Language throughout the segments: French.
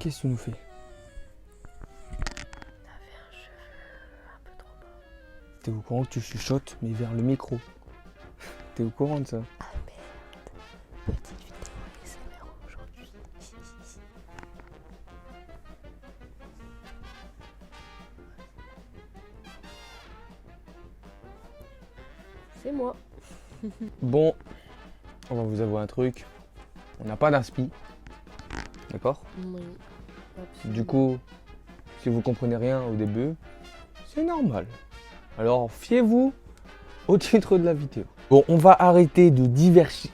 Qu'est-ce que tu nous fais? T'avais un cheveu un peu trop bas. T'es au courant que tu chuchotes, mais vers le micro? T'es au courant de ça? Ah merde. Petite vidéo ASMR aujourd'hui. C'est moi. Bon, on va vous avouer un truc. On n'a pas d'inspi. D'accord? Oui. Absolument. Du coup, si vous comprenez rien au début, c'est normal. Alors, fiez-vous au titre de la vidéo. Bon, on va arrêter de diversifier.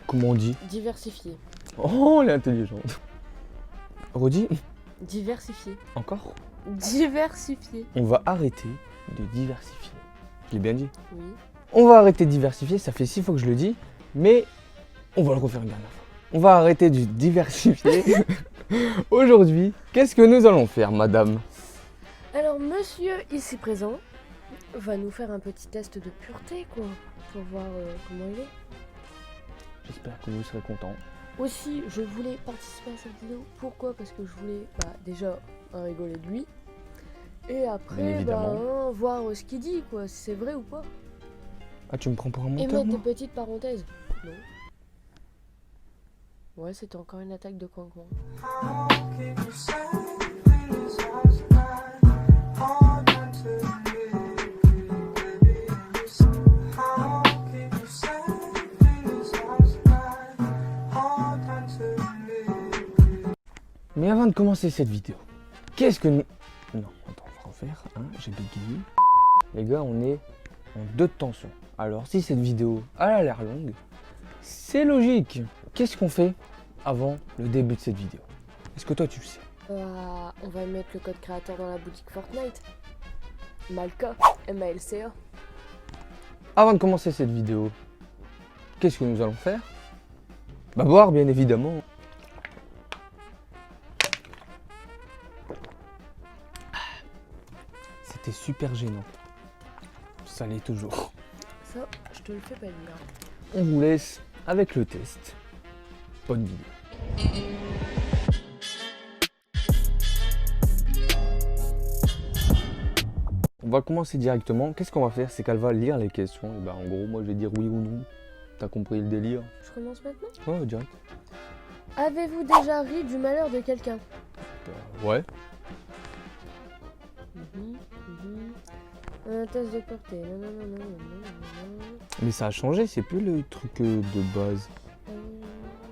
Comment on dit? Diversifier. Oh, elle est intelligente. Redis, Diversifier. encore? Diversifier. On va arrêter de diversifier. Je l'ai bien dit. Oui. On va arrêter de diversifier, ça fait 6 fois que je le dis, mais on va le refaire une dernière fois. On va arrêter de diversifier. Aujourd'hui, qu'est-ce que nous allons faire, madame? Alors, monsieur ici présent va nous faire un petit test de pureté, quoi, pour voir comment il est. J'espère que vous serez contents. Aussi, je voulais participer à cette vidéo. Pourquoi? Parce que je voulais déjà rigoler de lui. Et Bien après, évidemment. voir ce qu'il dit, quoi, si c'est vrai ou pas. Ah, tu me prends pour un Et menteur, mettre des moi? petites parenthèses. Non. Ouais, c'était encore une attaque de coin-coin. Mais avant de commencer cette vidéo, qu'est-ce que nous... Non, attends, on va refaire, hein, j'ai bégayé. Les gars, on est en 2 de tension. Alors, si cette vidéo elle a l'air longue, c'est logique. Qu'est-ce qu'on fait avant le début de cette vidéo? Est-ce que toi, tu le sais? On va mettre le code créateur dans la boutique Fortnite. Malka, M-A-L-C-A. Avant de commencer cette vidéo, qu'est-ce que nous allons faire? Bah boire, bien évidemment. C'était super gênant. Ça l'est toujours. Ça, je te le fais pas dire. On vous laisse avec le test. Bonne vidéo. On va commencer directement. Qu'est-ce qu'on va faire? C'est qu'elle va lire les questions. Et bah en gros, moi je vais dire oui ou non. T'as compris le délire? Je commence maintenant. Ouais, direct. Avez-vous déjà ri du malheur de quelqu'un? Ouais. Un test de portée. Non. Mais ça a changé, c'est plus le truc de base.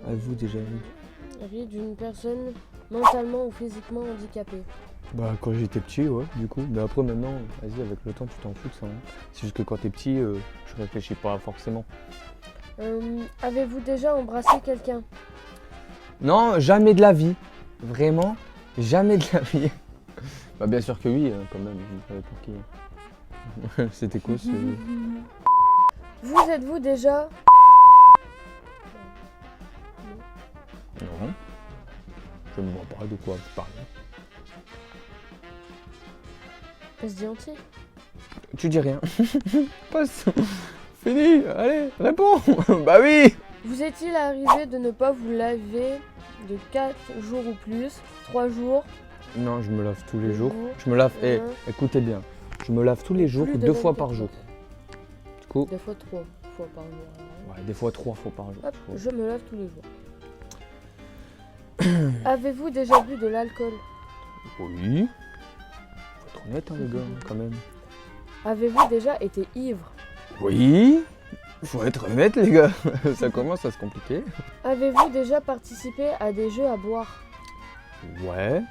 Avez-vous déjà vu? Ri d'une personne mentalement ou physiquement handicapée. Bah quand j'étais petit, ouais, du coup. Mais après maintenant, vas-y, avec le temps, tu t'en fous de ça. Hein. C'est juste que quand t'es petit, je réfléchis pas forcément. Avez-vous déjà embrassé quelqu'un? Non, jamais de la vie. Vraiment, jamais de la vie. Bah bien sûr que oui, quand même. Je savais pour qui. C'était quoi ce... Vous êtes-vous déjà... Non. Je ne vois pas de quoi vous parlez. Passe dit entier. Tu dis rien. Passe. Fini, allez, réponds. Bah oui. Vous est-il arrivé de ne pas vous laver de 4 jours ou plus, 3 jours? Non, je me lave tous les Deux jours. jours. Je me lave, Un. écoutez bien. Je me lave tous les jours, Plus de 2 fois 24 par jour. heures. Du coup, Des fois 3 fois par jour. ouais, des fois 3 fois par jour. Hop, je me lave tous les jours. Avez-vous déjà bu de l'alcool? Oui. Faut être honnête, hein, les gars, quand même. Avez-vous déjà été ivre? Oui. Faut être honnête, les gars. Ça commence à se compliquer. Avez-vous déjà participé à des jeux à boire? Ouais.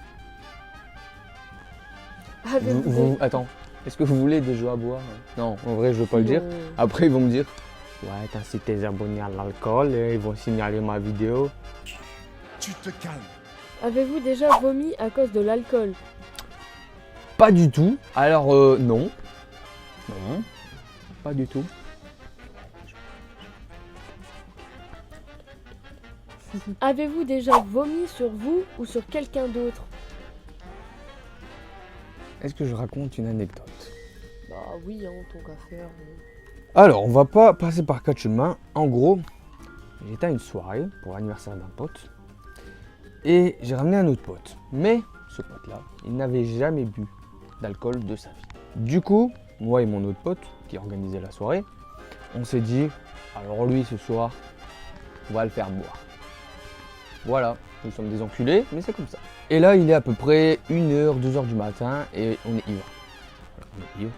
Avez-vous Attends. Est-ce que vous voulez des jeux à boire? Non, en vrai, je veux pas le dire. Non. Après, ils vont me dire, ouais, t'incites tes abonnés à l'alcool et ils vont signaler ma vidéo. Tu te calmes. Avez-vous déjà vomi à cause de l'alcool? Pas du tout. Alors, non. Non. Pas du tout. Avez-vous déjà vomi sur vous ou sur quelqu'un d'autre? Est-ce que je raconte une anecdote? Bah oui, hein, tant qu'à faire. Alors, on va pas passer par 4 chemins. En gros, j'étais à une soirée pour l'anniversaire d'un pote. Et j'ai ramené un autre pote. Mais ce pote-là, il n'avait jamais bu d'alcool de sa vie. Du coup, moi et mon autre pote, qui organisait la soirée, on s'est dit, alors lui ce soir, on va le faire boire. Voilà, nous sommes des enculés, mais c'est comme ça. Et là, il est à peu près 1h, 2h du matin et on est ivre. Voilà, on est ivre.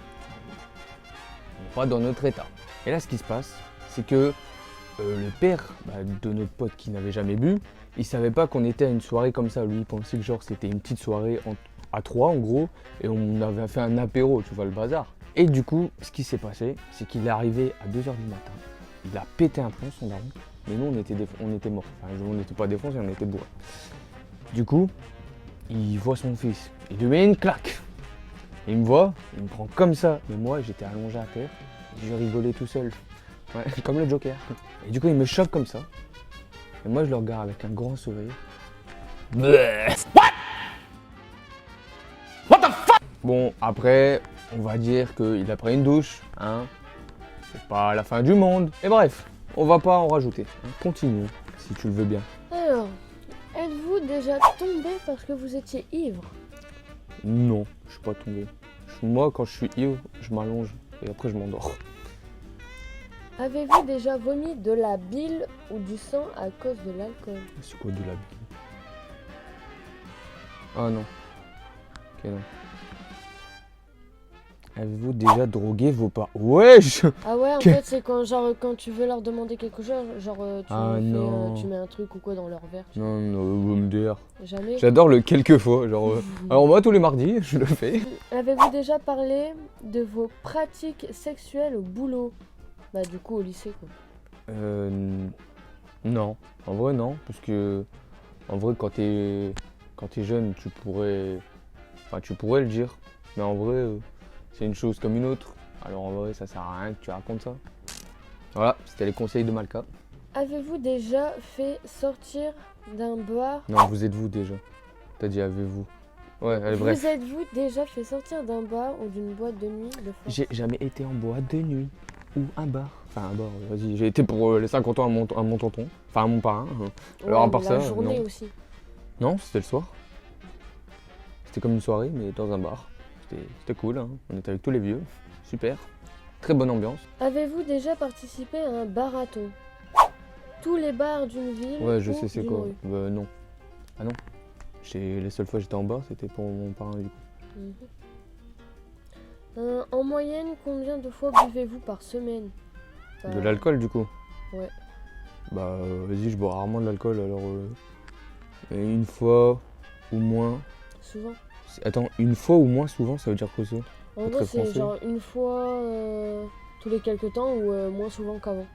On n'est pas dans notre état. Et là, ce qui se passe, c'est que le père de notre pote qui n'avait jamais bu, il savait pas qu'on était à une soirée comme ça. Lui, il pensait que genre c'était une petite soirée à 3 en gros, et on avait fait un apéro, tu vois le bazar. Et du coup, ce qui s'est passé, c'est qu'il est arrivé à 2h du matin. Il a pété un plomb, son daron. Mais nous, on était morts. Enfin, on n'était pas défoncés, on était bourrés. Du coup, il voit son fils. Il lui met une claque. Il me voit, il me prend comme ça. Mais moi, j'étais allongé à terre. Je rigolais tout seul. Ouais, comme le Joker. Et du coup, il me choque comme ça. Et moi, je le regarde avec un grand sourire. What the fuck? Bon, après, on va dire qu'il a pris une douche. Hein. C'est pas la fin du monde. Et bref, on va pas en rajouter. Continue, si tu le veux bien. Alors, êtes-vous déjà tombé parce que vous étiez ivre? Non, je suis pas tombé. Moi, quand je suis ivre, je m'allonge et après je m'endors. Avez-vous déjà vomi de la bile ou du sang à cause de l'alcool? C'est quoi de la bile? Ah non. Ok, non. Avez-vous déjà drogué vos parents? Wesh! Ah ouais, en fait, c'est quand, genre, quand tu veux leur demander quelque chose, genre, Ah non. tu mets un truc ou quoi dans leur verre. Non, non, MDR. Jamais. J'adore le quelquefois. Genre, alors moi, tous les mardis, je le fais. Avez-vous déjà parlé de vos pratiques sexuelles au boulot? Bah, du coup, au lycée, quoi. Non. En vrai, non. Parce que, en vrai, quand t'es jeune, tu pourrais le dire. Mais en vrai, c'est une chose comme une autre. Alors en vrai, ça sert à rien que tu racontes ça. Voilà, c'était les conseils de Malka. Avez-vous déjà fait sortir d'un bar? Non, vous êtes-vous déjà? T'as dit avez-vous? Ouais, allez, bref. Vous êtes-vous déjà fait sortir d'un bar ou d'une boîte de nuit de force? J'ai jamais été en boîte de nuit ou un bar. Enfin, un bar, vas-y. J'ai été pour les 50 ans à mon tonton. Enfin, à mon parrain. Alors, Ouais, à part mais ça, la journée non. aussi. Non, c'était le soir. C'était comme une soirée, mais dans un bar. C'était cool, hein. On était avec tous les vieux. Super. Très bonne ambiance. Avez-vous déjà participé à un marathon? Tous les bars d'une ville Ouais, je ou sais c'est d'une quoi. rue? Non. Ah non. Les seules fois que j'étais en bar, c'était pour mon parrain du coup. En moyenne, combien de fois buvez-vous par semaine? De l'alcool du coup? Ouais. Bah vas-y, je bois rarement de l'alcool, alors une fois ou moins. Souvent. Attends, une fois ou moins souvent, ça veut dire quoi ça? En Pas gros, très c'est français. genre une fois tous les quelques temps ou moins souvent qu'avant.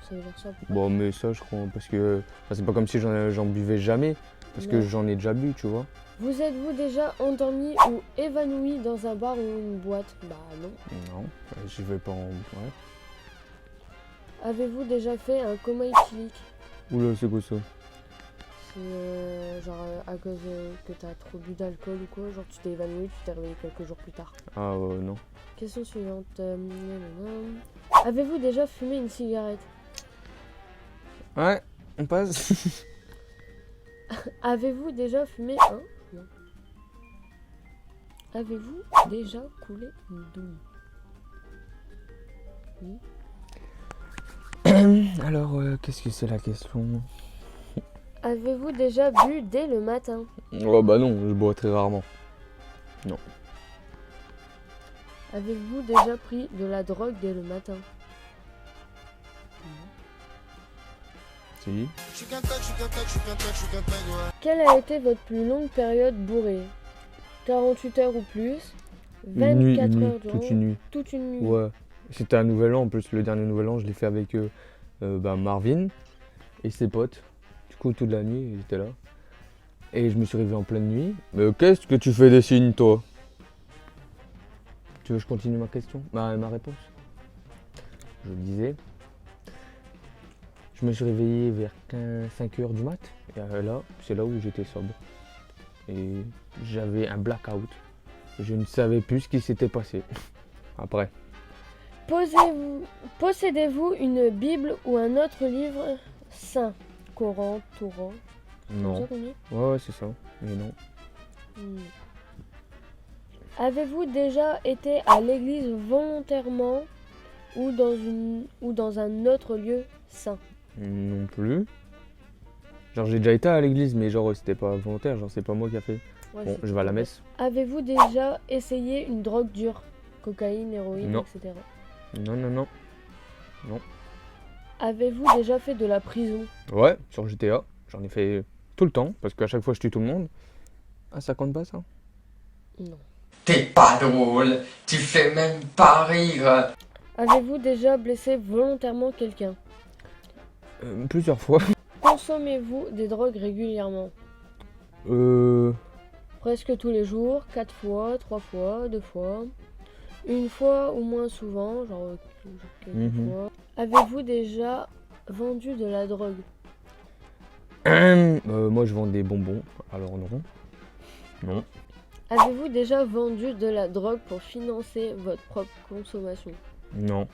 Ça veut dire ça. Bon, mais ça, je crois, parce que enfin, c'est pas comme si j'en buvais jamais, parce que Non. j'en ai déjà bu, tu vois. Vous êtes-vous déjà endormi ou évanoui dans un bar ou une boîte? Bah non. Non, j'y vais pas en. Ouais. Avez-vous déjà fait un coma éthylique? Oula, c'est quoi ça? C'est genre à cause que t'as trop bu d'alcool ou quoi, genre tu t'es évanoui, tu t'es réveillé quelques jours plus tard. Ah non. Question suivante. Avez-vous déjà fumé une cigarette? Ouais, on passe. Avez-vous déjà fumé un? Non. Avez-vous déjà coulé une douille? Oui. Alors, qu'est-ce que c'est la question? Avez-vous déjà bu dès le matin? Oh bah non, je bois très rarement. Non. Avez-vous déjà pris de la drogue dès le matin? Si. Quelle a été votre plus longue période bourrée? 48 heures ou plus? 24 heures durant? toute une nuit. Toute une nuit. Ouais. C'était un nouvel an, en plus le dernier nouvel an, je l'ai fait avec Marvin et ses potes. Du coup, toute la nuit, ils étaient là. Et je me suis réveillé en pleine nuit. Mais qu'est-ce que tu fais des signes, toi? Tu veux que je continue ma question? Ma réponse? Je disais. Je me suis réveillé vers 5h du mat. Et là, c'est là où j'étais sobre. Et j'avais un blackout. Je ne savais plus ce qui s'était passé. Après. Possédez-vous une Bible ou un autre livre saint? Coran, Torah? Non. C'est ça qu'on dit? Ouais, c'est ça. Mais non. Avez-vous déjà été à l'église volontairement ou dans un autre lieu saint? Non plus. Genre j'ai déjà été à l'église, mais genre c'était pas volontaire, genre c'est pas moi qui a fait. Ouais, Bon, c'est je vais à la tout. messe. Avez-vous déjà essayé une drogue dure? Cocaïne, héroïne, Non. etc. Non, non, non. Avez-vous déjà fait de la prison? Ouais, sur GTA, j'en ai fait tout le temps, parce qu'à chaque fois je tue tout le monde. Ah, ça compte pas ça? Non. T'es pas drôle, tu fais même pas rire. Avez-vous déjà blessé volontairement quelqu'un? Plusieurs fois. Consommez-vous des drogues régulièrement? Presque tous les jours, 4 fois, 3 fois, 2 fois. Une fois ou moins souvent, genre quelques fois. Avez-vous déjà vendu de la drogue? Moi je vends des bonbons, alors non. Non. Avez-vous déjà vendu de la drogue pour financer votre propre consommation? Non.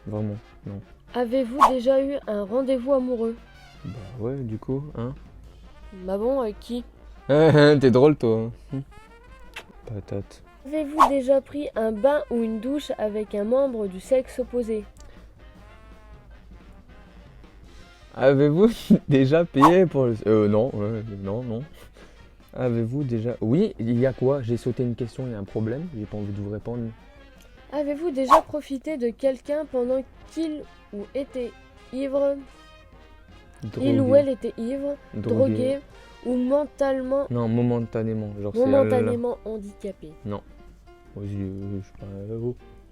Vraiment, non. Avez-vous déjà eu un rendez-vous amoureux? Bah ouais, du coup, hein. Bah bon, avec qui? T'es drôle toi. Patate. Avez-vous déjà pris un bain ou une douche avec un membre du sexe opposé? Avez-vous déjà payé pour le... non, non. Avez-vous déjà... Oui, il y a quoi? J'ai sauté une question, il y a un problème, j'ai pas envie de vous répondre. Avez-vous déjà profité de quelqu'un pendant qu'il ou était ivre? Il ou elle était ivre, drogué ou mentalement Non, momentanément. Genre momentanément handicapé. Je sais pas,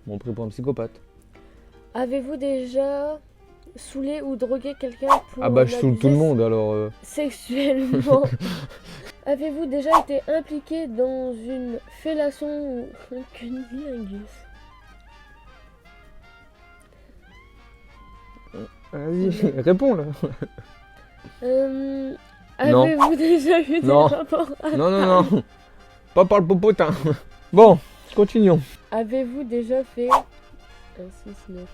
m'ont pris pour un psychopathe. Avez-vous déjà saoulé ou drogué quelqu'un pour Ah bah je saoule tout le monde alors... sexuellement? Avez-vous déjà été impliqué dans une fellation ou un cunnilingus? Vas-y, réponds là. Avez-vous déjà eu des Non. rapports Non. Pas par le popotin. Bon, continuons. Avez-vous déjà fait un 6-9?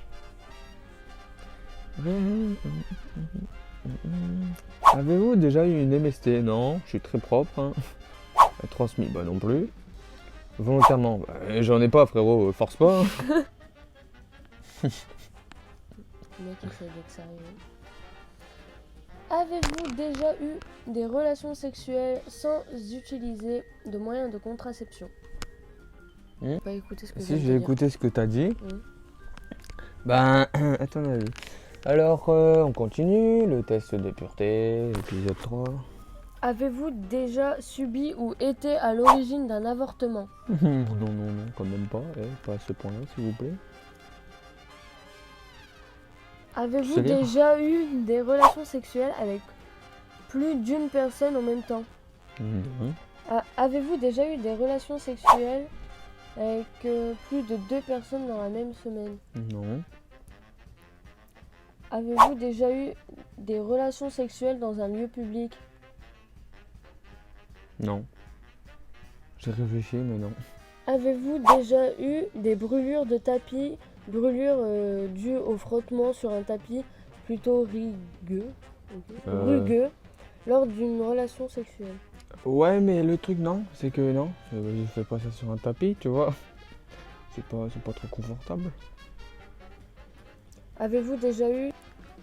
Avez-vous déjà eu une MST? Non, je suis très propre. Hein. Transmis, bah non plus. Volontairement, bah, j'en ai pas frérot, force pas. Hein. Le mec essaie d'être sérieux. Avez-vous déjà eu des relations sexuelles sans utiliser de moyens de contraception? Pas écouter ce que Si, j'ai écouté ce que t'as dit. Oui. Ben, à ton avis. Alors, on continue. Le test de pureté, épisode 3. Avez-vous déjà subi ou été à l'origine d'un avortement? Non, quand même pas. Pas à ce point-là, s'il vous plaît. Avez-vous C'est bien. déjà eu des relations sexuelles avec plus d'une personne en même temps? Non. Avez-vous déjà eu des relations sexuelles avec plus de 2 personnes dans la même semaine? Non. Avez-vous déjà eu des relations sexuelles dans un lieu public? Non. J'ai réfléchi, mais non. Avez-vous déjà eu des brûlures de tapis, brûlures dues au frottement sur un tapis plutôt rugueux lors d'une relation sexuelle? Ouais, mais le truc, non, c'est que non. Je fais pas ça sur un tapis, tu vois. C'est pas trop confortable. Avez-vous déjà eu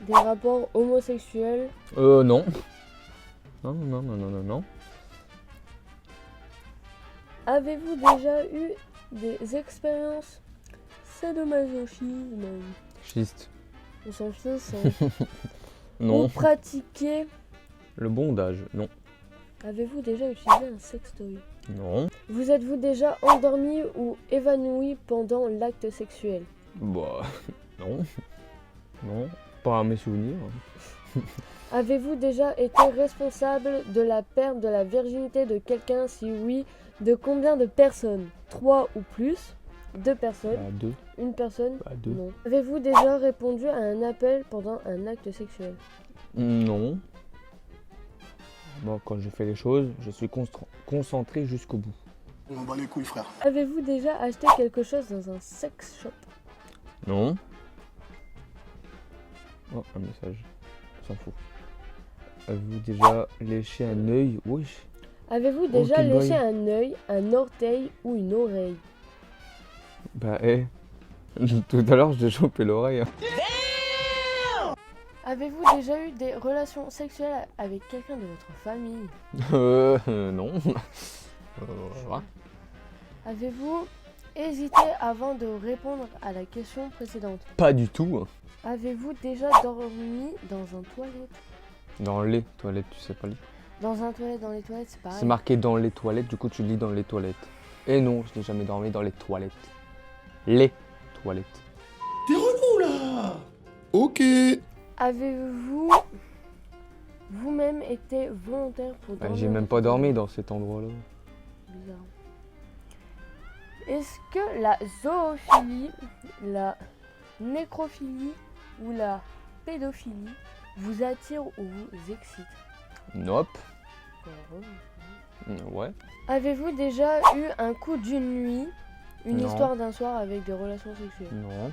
des rapports homosexuels? Non. Non. Avez-vous déjà eu des expériences sadomasochisme? Schiste. On s'en fiche, hein. Non. Ou pratiquer? Le bondage, non. Avez-vous déjà utilisé un sextoy? Non. Vous êtes-vous déjà endormi ou évanoui pendant l'acte sexuel? Bah, non. Non. Pas à mes souvenirs. Avez-vous déjà été responsable de la perte de la virginité de quelqu'un? Si oui, de combien de personnes? 3 ou plus? 2 personnes? Bah, 2. Une personne? Bah, 2. Non. Avez-vous déjà répondu à un appel pendant un acte sexuel? Non. Bon, quand je fais les choses, je suis concentré jusqu'au bout. On en bat les couilles, frère. Avez-vous déjà acheté quelque chose dans un sex shop? Non. Oh, un message. On s'en fout. Avez-vous déjà léché un œil? Oui. Avez-vous déjà quel léché boy. un œil, un orteil ou une oreille? Bah, tout à l'heure, j'ai chopé l'oreille. Avez-vous déjà eu des relations sexuelles avec quelqu'un de votre famille? Non. Ouais. Avez-vous hésité avant de répondre à la question précédente? Pas du tout. Avez-vous déjà dormi dans un toilette? Dans les toilettes, tu sais pas lire. Dans un toilette, dans les toilettes, c'est pareil. C'est marqué dans les toilettes, du coup tu lis dans les toilettes. Et non, je n'ai jamais dormi dans les toilettes. Les toilettes. T'es relou là. Ok. Avez-vous vous-même été volontaire pour Bah, dormir? j'ai même pas dormi dans cet endroit-là. Bizarre. Est-ce que la zoophilie, la nécrophilie ou la pédophilie vous attire ou vous excite? Nope. Ouais. Avez-vous déjà eu un coup d'une nuit, une Non. histoire d'un soir avec des relations sexuelles? Non.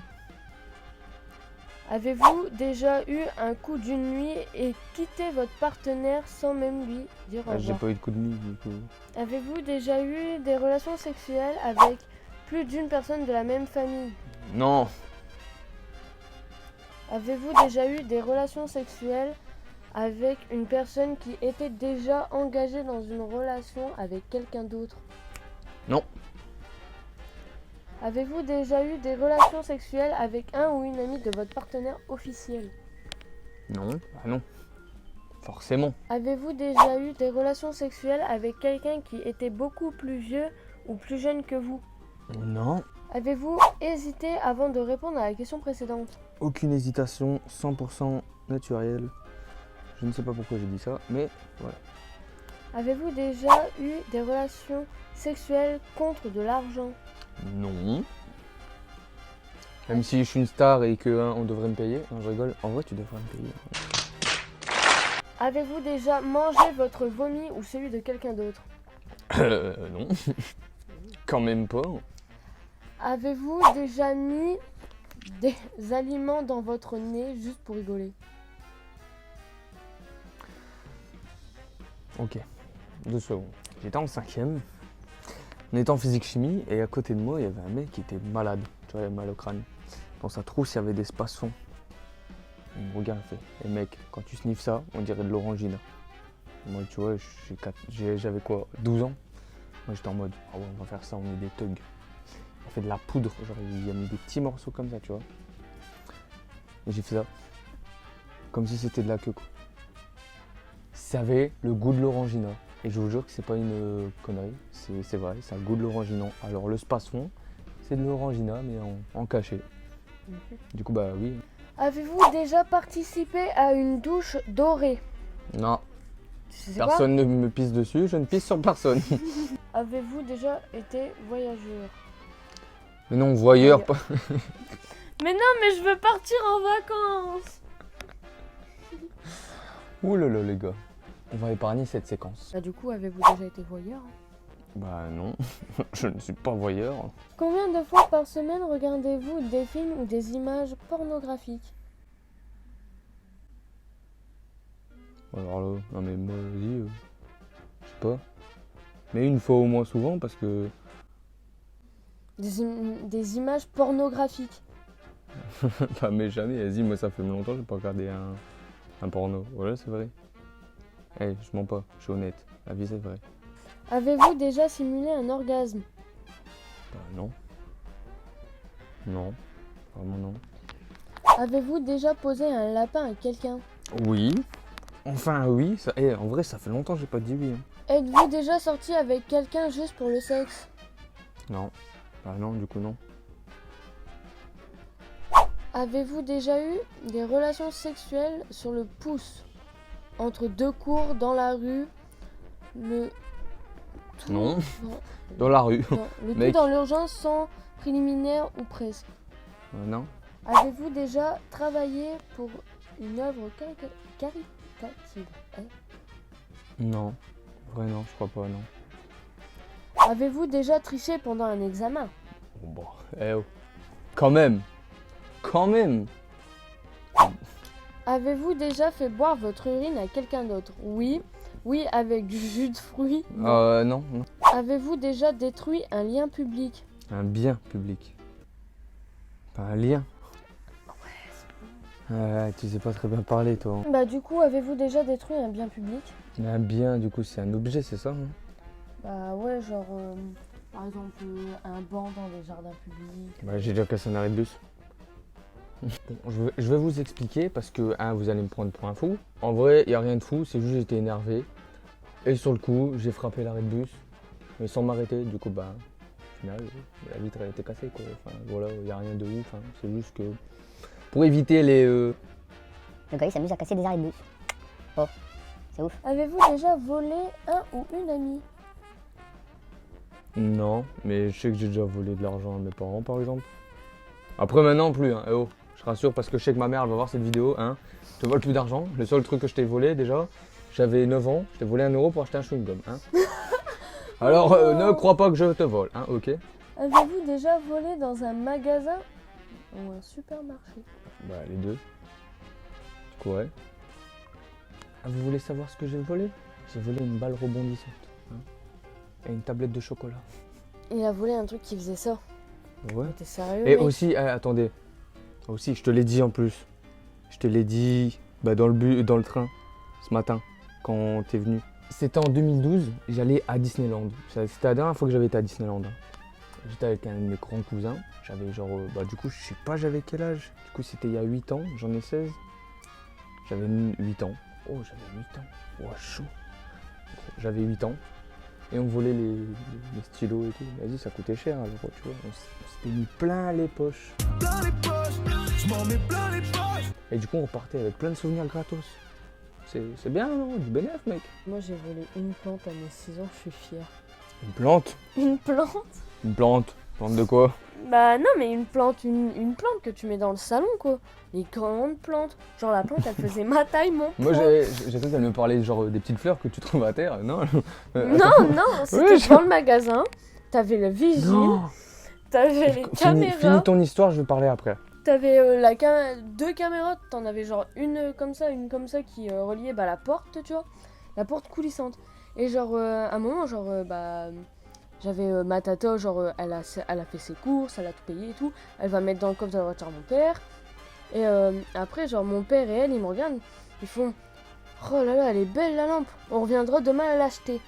Avez-vous déjà eu un coup d'une nuit et quitté votre partenaire sans même lui dire au Ah, j'ai revoir? pas eu de coup de nuit du coup. Avez-vous déjà eu des relations sexuelles avec plus d'une personne de la même famille? Non. Avez-vous déjà eu des relations sexuelles avec une personne qui était déjà engagée dans une relation avec quelqu'un d'autre? Non. Avez-vous déjà eu des relations sexuelles avec un ou une amie de votre partenaire officiel? Non. Ah non. Forcément. Avez-vous déjà eu des relations sexuelles avec quelqu'un qui était beaucoup plus vieux ou plus jeune que vous? Non. Avez-vous hésité avant de répondre à la question précédente? Aucune hésitation, 100% naturel. Je ne sais pas pourquoi j'ai dit ça, mais voilà. Avez-vous déjà eu des relations sexuelles contre de l'argent? Non. Même si je suis une star et que on devrait me payer. Non, je rigole. En vrai, tu devrais me payer. Avez-vous déjà mangé votre vomi ou celui de quelqu'un d'autre? Non. Quand même pas. Avez-vous déjà mis des aliments dans votre nez juste pour rigoler? Ok. 2 secondes. J'étais en 5ème. On était en physique-chimie et à côté de moi, il y avait un mec qui était malade. Tu vois, il avait mal au crâne. Dans sa trousse, il y avait des spasfons. Il me regarde et fait: "Eh mec, quand tu sniffes ça, on dirait de l'orangina." Moi, tu vois, j'avais quoi, 12 ans. Moi, j'étais en mode: "Ah ouais, on va faire ça, on est des thugs." Il a fait de la poudre, genre il a mis des petits morceaux comme ça, tu vois. Et j'ai fait ça. Comme si c'était de la queue, quoi. Ça avait le goût de l'orangina. Et je vous jure que c'est pas une connerie, c'est vrai, ça a le goût de l'orangina. Alors le spasfon, c'est de l'orangina, mais en cachet. Du coup, bah oui. Avez-vous déjà participé à une douche dorée? Non, Tu sais quoi? personne ne me pisse dessus, je ne pisse sur personne. Avez-vous déjà été voyageur? Mais non, voyeur, pas. Mais non, mais je veux partir en vacances! Ouh là là, les gars. On va épargner cette séquence. Bah du coup, avez-vous déjà été voyeur? Bah non, je ne suis pas voyeur. Combien de fois par semaine regardez-vous des films ou des images pornographiques? Alors là, non mais moi, vas-y, je sais pas. Mais une fois au moins souvent parce que... Des images pornographiques. Bah mais jamais, vas-y, moi ça fait longtemps que j'ai pas regardé un porno. Voilà, c'est vrai. Eh, je mens pas, je suis honnête. La vie c'est vrai. Avez-vous déjà simulé un orgasme? Bah non. Non, vraiment non. Avez-vous déjà posé un lapin à quelqu'un? Oui. Enfin oui, ça, en vrai ça fait longtemps que j'ai pas dit oui. Hein. Êtes-vous déjà sorti avec quelqu'un juste pour le sexe? Non. Bah non, du coup non. Avez-vous déjà eu des relations sexuelles sur le pouce? Entre deux cours, dans la rue, le tout Non. dans- Dans la rue. le tout Mec. dans l'urgence sans préliminaire ou presque. Non. Avez-vous déjà travaillé pour une œuvre caritative? Non. Vrai non, je crois pas, non. Avez-vous déjà triché pendant un examen? Bon, oh. Quand même. Quand même. Avez-vous déjà fait boire votre urine à quelqu'un d'autre? Oui. Oui, avec du jus de fruits. Non, non. Avez-vous déjà détruit un lien public? Un bien public. Pas un lien. Ouais, tu sais pas très bien parler, toi. Bah du coup, avez-vous déjà détruit un bien public? Un bien, du coup, c'est un objet, c'est ça, hein? Bah ouais, genre par exemple un banc dans les jardins publics. Bah, j'ai déjà cassé un arrêt de bus. Bon, je vais vous expliquer parce que vous allez me prendre pour un fou. En vrai, il n'y a rien de fou, c'est juste j'étais énervé. Et sur le coup, j'ai frappé l'arrêt de bus, mais sans m'arrêter. Du coup, bah, au final, la vitre elle a été cassée, quoi. Enfin, voilà, il n'y a rien de ouf. Hein. C'est juste que pour éviter les. Le gars il s'amuse à casser des arrêts de bus. Oh, c'est ouf. Avez-vous déjà volé un ou une amie? Non, mais je sais que j'ai déjà volé de l'argent à mes parents, par exemple. Après, maintenant, plus. Hein. Eh oh, je rassure parce que je sais que ma mère elle va voir cette vidéo. Hein. Je te vole plus d'argent. Le seul truc que je t'ai volé déjà, j'avais 9 ans, je t'ai volé 1 euro pour acheter un chewing-gum. Hein. Alors, ne crois pas que je te vole, hein, ok? Avez-vous déjà volé dans un magasin ou un supermarché? Bah, les deux. Du coup, ouais. Ah, vous voulez savoir ce que j'ai volé? J'ai volé une balle rebondissante. Hein, et une tablette de chocolat. Il a volé un truc qui faisait ça. Ouais. T'es sérieux? Et mec? aussi, attendez. Aussi, je te l'ai dit en plus. Je te l'ai dit dans le train, ce matin, quand t'es venu. C'était en 2012, j'allais à Disneyland. C'était la dernière fois que j'avais été à Disneyland. J'étais avec un de mes grands cousins. J'avais genre, du coup, je sais pas j'avais quel âge. Du coup, c'était il y a 8 ans, j'en ai 16. J'avais 8 ans. Oh, j'avais 8 ans. Oh, chaud. J'avais 8 ans. Et on volait les stylos et tout. Vas-y, ça coûtait cher, alors, tu vois. On s'était mis plein les poches. Plein les poches, je m'en mets plein les poches. Et du coup, on repartait avec plein de souvenirs gratos. C'est bien, non? Du bénéf, mec. Moi j'ai volé une plante à mes 6 ans, je suis fière. Une plante? Une plante? Une plante? Plante de quoi? Bah non mais une plante que tu mets dans le salon quoi. Les grandes plantes. Genre la plante elle faisait ma taille mon Moi, poing. j'ai cru qu'elle me parlait genre des petites fleurs que tu trouves à terre. Non. Non, c'était Oui, dans le magasin. T'avais le vigile. Non. T'avais les caméras. Finis ton histoire, je vais parler après. T'avais deux caméras, t'en avais genre une comme ça qui reliait la porte, tu vois, la porte coulissante. Et genre à un moment, genre j'avais ma tata, genre elle a fait ses courses, elle a tout payé et tout. Elle va mettre dans le coffre de la voiture mon père. Et après, genre mon père et elle, ils me regardent, ils font oh là là, elle est belle la lampe, on reviendra demain à l'acheter.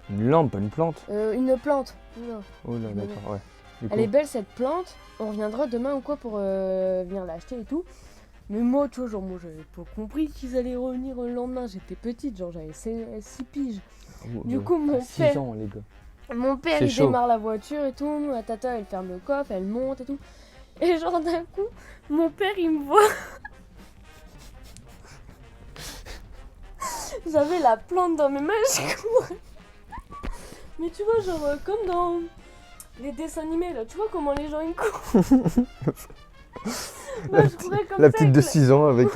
Une lampe, pas une plante. Une plante. Non. Oh là, d'accord, ouais. Du coup, Elle est belle cette plante, on reviendra demain ou quoi pour venir l'acheter et tout. Mais moi, tu vois, genre, moi j'avais pas compris qu'ils allaient revenir le lendemain, j'étais petite, genre j'avais 6 piges. Du coup, mon 6 père, ans, les gars. mon père C'est il chaud. démarre la voiture et tout, ma tata elle ferme le coffre, elle monte et tout. Et genre d'un coup, mon père il me voit. J'avais la plante dans mes mains, je courais. Mais tu vois, genre comme dans les dessins animés, là, tu vois comment les gens ils courent. Moi, je courais comme La ça petite avec de 6 ans avec...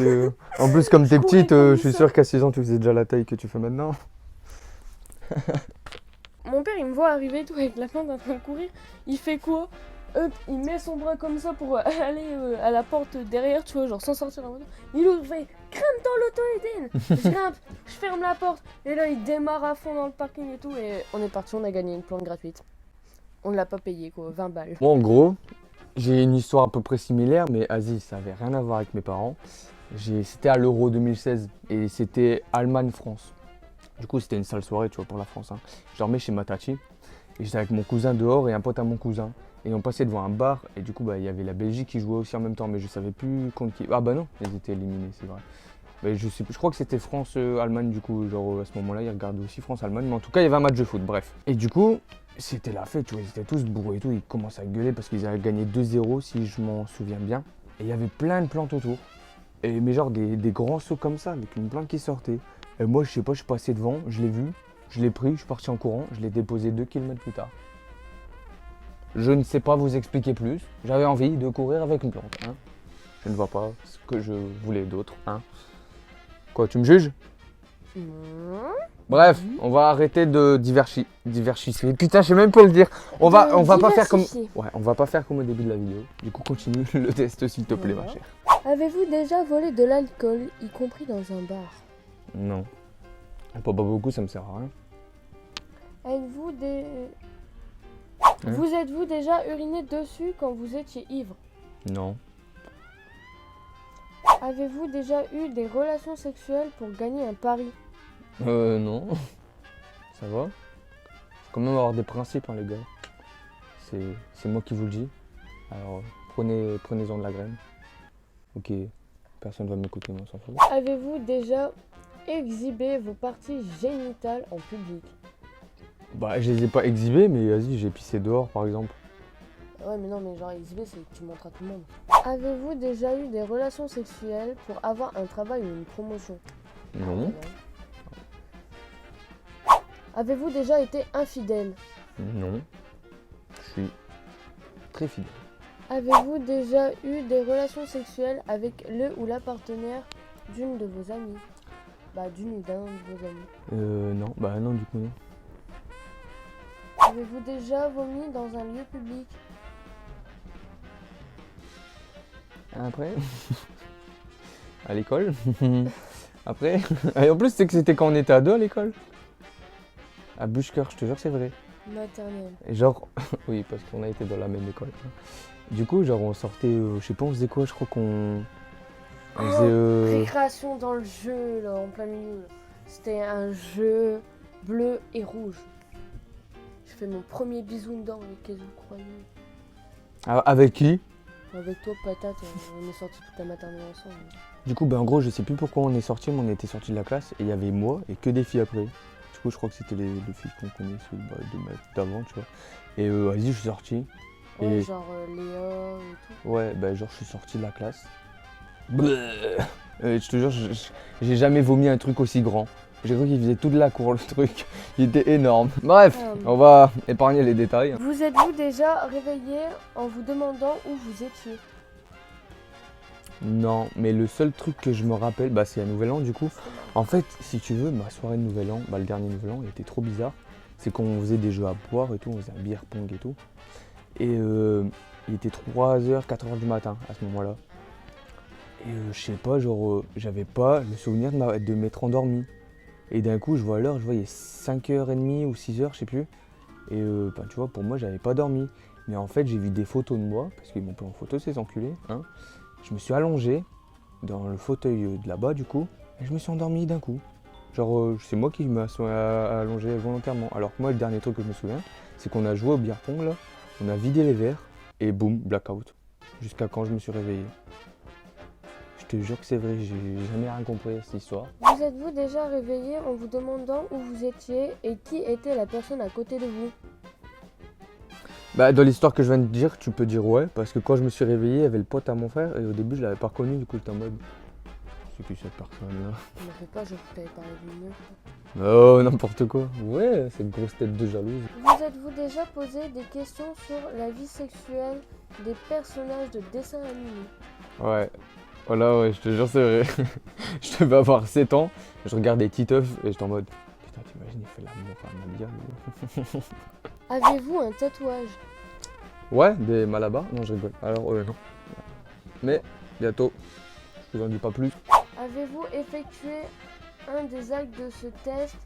En plus, comme t'es courais petite, comme je suis ça. sûr qu'à 6 ans, tu faisais déjà la taille que tu fais maintenant. Mon père il me voit arriver et tout avec la plante en train de courir. Il fait quoi? Hop, il met son bras comme ça pour aller à la porte derrière, tu vois, genre sans sortir la voiture. Il ouvre, il fait grimpe dans l'auto Eden. Je grimpe, je ferme la porte. Et là il démarre à fond dans le parking et tout. Et on est parti, on a gagné une plante gratuite. On ne l'a pas payé quoi, 20 balles. Moi, en gros, j'ai une histoire à peu près similaire, mais Aziz, ça avait rien à voir avec mes parents. C'était à l'Euro 2016 et c'était Allemagne-France. Du coup, c'était une sale soirée, tu vois, pour la France. Hein. Je dormais chez ma tati et j'étais avec mon cousin dehors et un pote à mon cousin. Et on passait devant un bar et du coup, il y avait la Belgique qui jouait aussi en même temps, mais je savais plus contre qui. Ah bah non, ils étaient éliminés, c'est vrai. Mais je crois que c'était France-Allemagne du coup, genre à ce moment-là, ils regardaient aussi France-Allemagne, mais en tout cas, il y avait un match de foot, bref. Et du coup, c'était la fête, tu vois, ils étaient tous bourrés et tout, ils commençaient à gueuler parce qu'ils avaient gagné 2-0, si je m'en souviens bien. Et il y avait plein de plantes autour. Et mais genre des grands seaux comme ça, avec une plante qui sortait. Et moi, je sais pas, je suis passé devant, je l'ai vu, je l'ai pris, je suis parti en courant, je l'ai déposé 2 km plus tard. Je ne sais pas vous expliquer plus, j'avais envie de courir avec une plante. Hein. Je ne vois pas ce que je voulais d'autre. Hein. Quoi, tu me juges? Bref, on va arrêter de diversifier. Putain, je sais même pas le dire. On va pas faire comme. Diversifier. Ouais, on va pas faire comme au début de la vidéo. Du coup, continue le test s'il te plaît, ma chère. Avez-vous déjà volé de l'alcool, y compris dans un bar? Non. Pas beaucoup, ça me sert à rien. Êtes-vous des... Hein? Vous êtes-vous déjà uriné dessus quand vous étiez ivre? Non. Avez-vous déjà eu des relations sexuelles pour gagner un pari? Non. Ça va. Faut quand même avoir des principes, hein, les gars. C'est moi qui vous le dis. Alors, prenez-en de la graine. Ok, personne va m'écouter, moi, on s'en fout. Avez-vous déjà exhibé vos parties génitales en public? Bah, je les ai pas exhibés, mais vas-y, j'ai pissé dehors, par exemple. Ouais, mais non, mais genre exhiber, c'est que tu montres à tout le monde. Avez-vous déjà eu des relations sexuelles pour avoir un travail ou une promotion? Non. Avez-vous déjà été infidèle? Non. Je suis très fidèle. Avez-vous déjà eu des relations sexuelles avec le ou la partenaire d'une de vos amies? Bah, d'une ou d'un de vos amis. Non. Bah, non, du coup, non. Avez-vous déjà vomi dans un lieu public? Après à l'école. Après. Et en plus, c'est que c'était quand on était à deux à l'école. À Buschker, je te jure, c'est vrai. Maternelle. Et genre, oui, parce qu'on a été dans la même école. Du coup, genre, on sortait, je sais pas, on faisait quoi, je crois qu'on faisait. Récréation dans le jeu, là, en plein milieu. Là. C'était un jeu bleu et rouge. Je fais mon premier bisou dedans, mais qu'est-ce que vous croyez? Avec qui? Avec toi, patate, on est sortis toute la maternelle ensemble. Du coup, ben en gros, je sais plus pourquoi on est sortis, mais on était sortis de la classe et il y avait moi et que des filles après. Du coup, je crois que c'était les filles qu'on connaissait de mecs d'avant, tu vois. Et vas-y, je suis sorti. Ouais, Et genre Léa et tout. ouais, ben genre, je suis sorti de la classe. Je te jure, j'ai jamais vomi un truc aussi grand. J'ai cru qu'il faisait toute la cour, le truc. Il était énorme. Bref, on va épargner les détails. Vous êtes-vous déjà réveillé en vous demandant où vous étiez? Non, mais le seul truc que je me rappelle, bah c'est à Nouvel An du coup. En fait, si tu veux, ma soirée de Nouvel An, bah le dernier Nouvel An, il était trop bizarre. C'est qu'on faisait des jeux à boire et tout, on faisait un beer pong et tout. Et il était 3h, 4h du matin à ce moment-là. Et je sais pas, genre, j'avais pas le souvenir de m'être endormi. Et d'un coup, je vois l'heure, je vois il est 5h30 ou 6h, je sais plus. Et bah, tu vois, pour moi, j'avais pas dormi. Mais en fait, j'ai vu des photos de moi, parce qu'ils m'ont pris en photo, ces enculés. Hein. Je me suis allongé dans le fauteuil de là-bas, du coup, et je me suis endormi d'un coup. Genre, c'est moi qui me suis allongé volontairement. Alors que moi, le dernier truc que je me souviens, c'est qu'on a joué au beer pong, là, on a vidé les verres, et boum, blackout. Jusqu'à quand je me suis réveillé. Je te jure que c'est vrai, j'ai jamais rien compris à cette histoire. Vous êtes-vous déjà réveillé en vous demandant où vous étiez et qui était la personne à côté de vous? Bah, dans l'histoire que je viens de dire, tu peux dire ouais, parce que quand je me suis réveillé, il y avait le pote à mon frère, et au début, je l'avais pas reconnu, du coup, j'étais en mode. C'est qui cette personne-là? Ne fais pas, je t'avais parlé d'une meuf. Oh, n'importe quoi. Ouais, cette grosse tête de jalouse. Vous êtes-vous déjà posé des questions sur la vie sexuelle des personnages de dessins animés? Ouais. Voilà, ouais, je te jure, c'est vrai. Je devais avoir 7 ans, je regardais Titeuf et j'étais en mode putain, t'imagines, il fait l'amour à Nadia. Avez-vous un tatouage? Ouais, des Malabar? Non, je rigole. Alors, non. Mais, bientôt. Je vous en dis pas plus. Avez-vous effectué un des actes de ce test?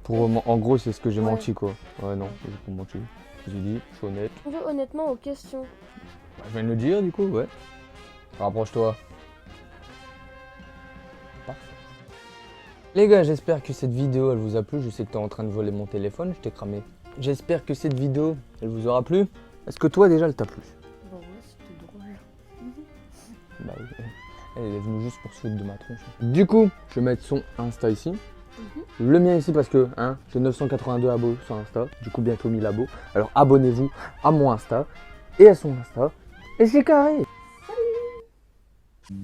En gros, c'est ce que j'ai Ouais. menti, quoi. Ouais, non, j'ai pas menti. J'ai dit, je suis honnête. Répondez honnêtement aux questions. Bah, je viens de le dire, du coup, ouais. Rapproche-toi. Parfait. Les gars, j'espère que cette vidéo, elle vous a plu. Je sais que t'es en train de voler mon téléphone, je t'ai cramé. J'espère que cette vidéo, elle vous aura plu. Est-ce que toi, déjà, elle t'a plu? Bah ouais, c'était drôle. Bah oui. Elle est venue juste pour se foutre de ma tronche. Du coup, je vais mettre son Insta ici. Le mien ici parce que hein, j'ai 982 abos sur Insta. Du coup, bientôt 1000 abos. Alors abonnez-vous à mon Insta et à son Insta. Et c'est carré. Salut.